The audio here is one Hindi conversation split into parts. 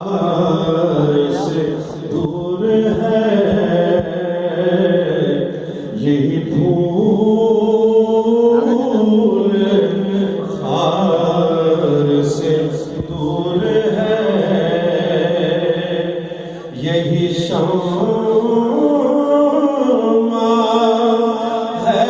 से दूर है यही फूल, खार से दूर है यही शम्मा है।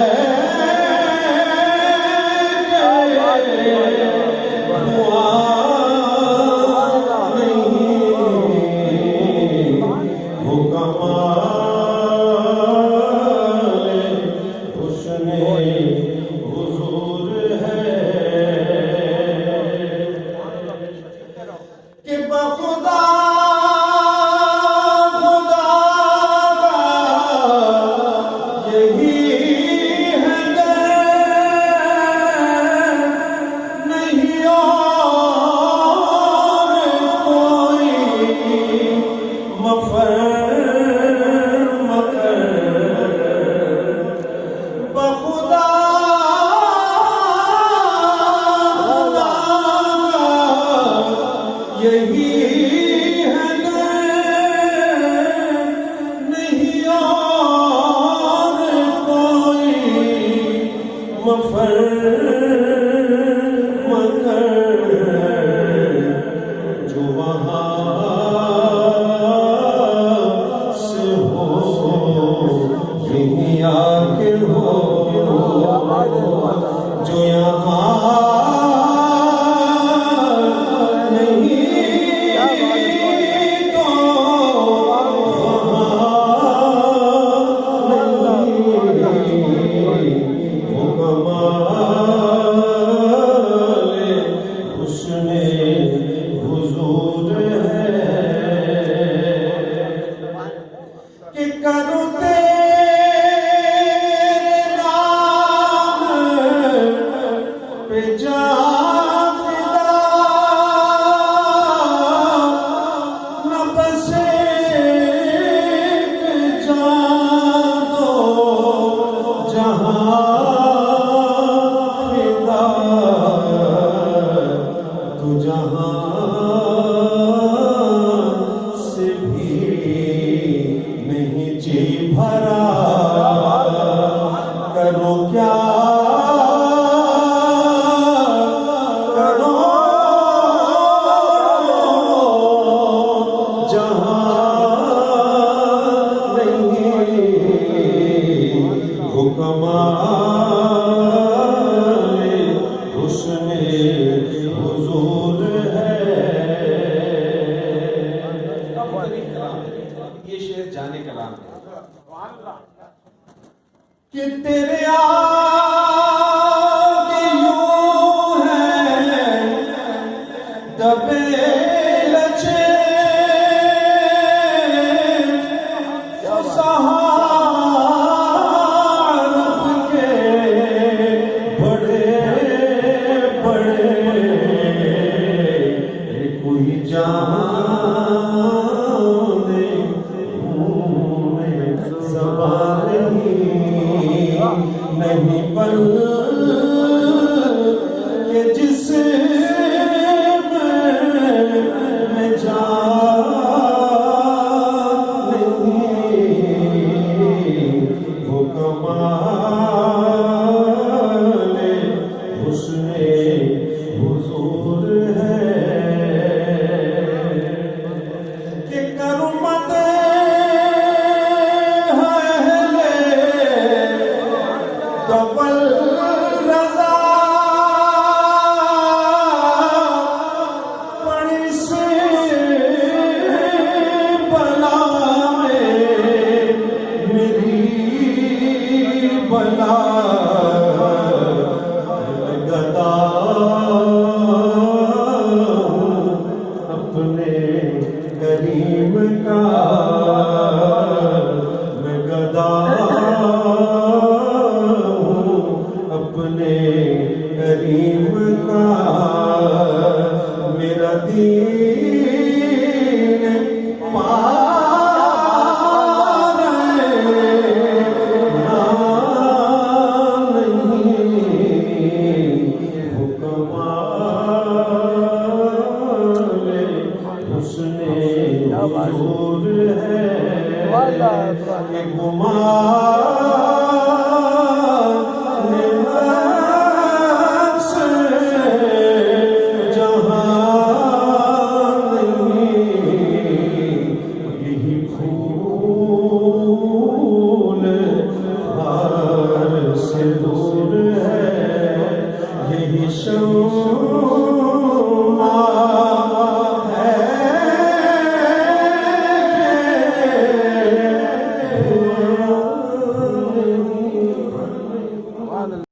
यही है नहीं और कोई मफर मकर जो वहाँ से हो यही आके हो जो यहाँ भरा करो क्या करो जहाँ नहीं हुक्माए हुस्ने हुजूर है। ये शेर जाने कलाम है कि तेरे आगे यूं है दबे लचे सहारब के बड़े बड़े कोई जाने नहीं बल ये जिस्म में जान नहीं वो कमाल हुस्ने हुजूर है कि करुमत डबल रजा बड़ी से बला में मेरी बला गदा अपने करीम का मैं गदा अपने करीम का मेरा दीन पार नहीं हुक्माए हुस्ने हुजूर है वाला कि गुमान